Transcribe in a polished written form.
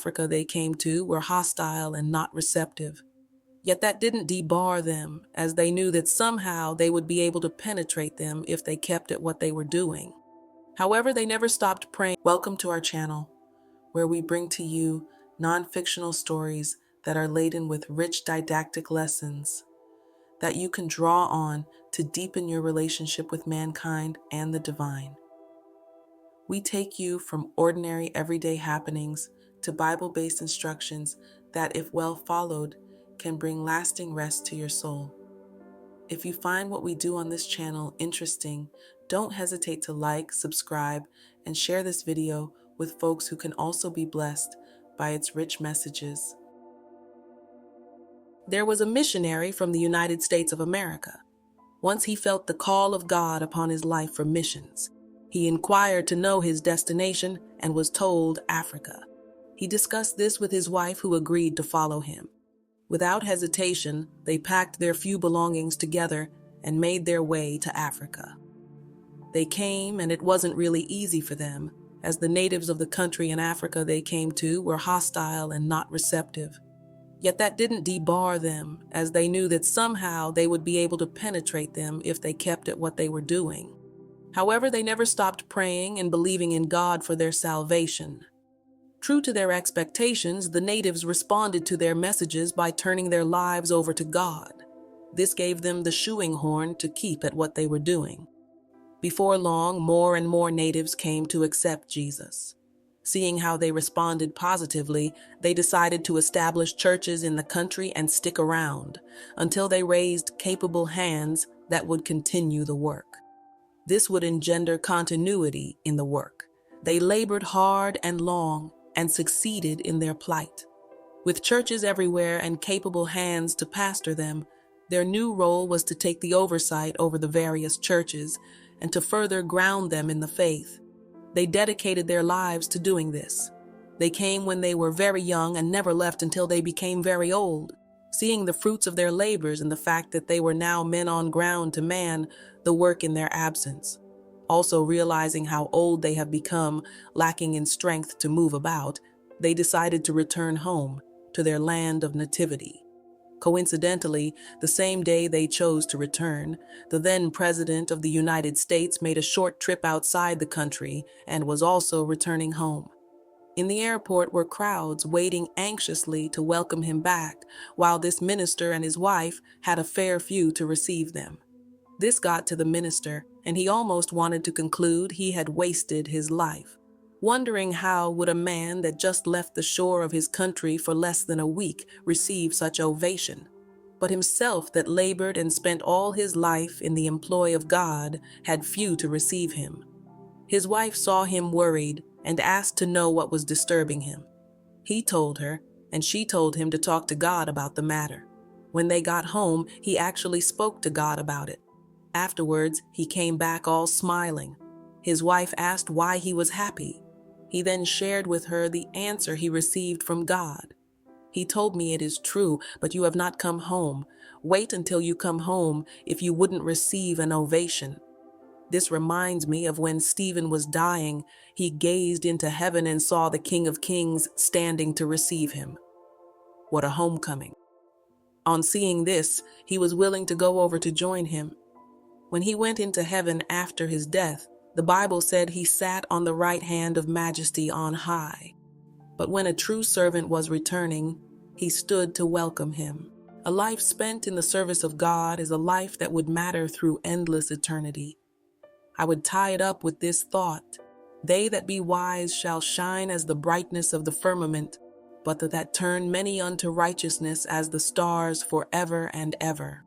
Africa they came to were hostile and not receptive. Yet that didn't debar them, as they knew that somehow they would be able to penetrate them if they kept at what they were doing. However, they never stopped praying. Welcome to our channel, where we bring to you non-fictional stories that are laden with rich didactic lessons that you can draw on to deepen your relationship with mankind and the divine. We take you from ordinary everyday happenings to Bible-based instructions that, if well followed, can bring lasting rest to your soul. If you find what we do on this channel interesting, don't hesitate to like, subscribe, and share this video with folks who can also be blessed by its rich messages. There was a missionary from the United States of America. Once he felt the call of God upon his life for missions. He inquired to know his destination and was told Africa. He discussed this with his wife, who agreed to follow him. Without hesitation, they packed their few belongings together and made their way to Africa. They came, and it wasn't really easy for them, as the natives of the country in Africa they came to were hostile and not receptive. Yet that didn't debar them, as they knew that somehow they would be able to penetrate them if they kept at what they were doing. However, they never stopped praying and believing in God for their salvation. True to their expectations, the natives responded to their messages by turning their lives over to God. This gave them the shoeing horn to keep at what they were doing. Before long, more and more natives came to accept Jesus. Seeing how they responded positively, they decided to establish churches in the country and stick around until they raised capable hands that would continue the work. This would engender continuity in the work. They labored hard and long and succeeded in their plight. With churches everywhere and capable hands to pastor them, their new role was to take the oversight over the various churches and to further ground them in the faith. They dedicated their lives to doing this. They came when they were very young and never left until they became very old. Seeing the fruits of their labors and the fact that they were now men on ground to man the work in their absence. Also realizing how old they have become, lacking in strength to move about, they decided to return home to their land of nativity. Coincidentally, the same day they chose to return, the then President of the United States made a short trip outside the country and was also returning home. In the airport were crowds waiting anxiously to welcome him back, while this minister and his wife had a fair few to receive them. This got to the minister, and he almost wanted to conclude he had wasted his life, wondering how would a man that just left the shore of his country for less than a week receive such ovation. But himself that labored and spent all his life in the employ of God had few to receive him. His wife saw him worried and asked to know what was disturbing him. He told her, and she told him to talk to God about the matter. When they got home, he actually spoke to God about it. Afterwards, he came back all smiling. His wife asked why he was happy. He then shared with her the answer he received from God. He told me, "It is true, but you have not come home. Wait until you come home if you wouldn't receive an ovation." This reminds me of when Stephen was dying, he gazed into heaven and saw the King of Kings standing to receive him. What a homecoming. On seeing this, he was willing to go over to join him. When he went into heaven after his death, the Bible said he sat on the right hand of majesty on high. But when a true servant was returning, he stood to welcome him. A life spent in the service of God is a life that would matter through endless eternity. I would tie it up with this thought: they that be wise shall shine as the brightness of the firmament, but that turn many unto righteousness as the stars forever and ever.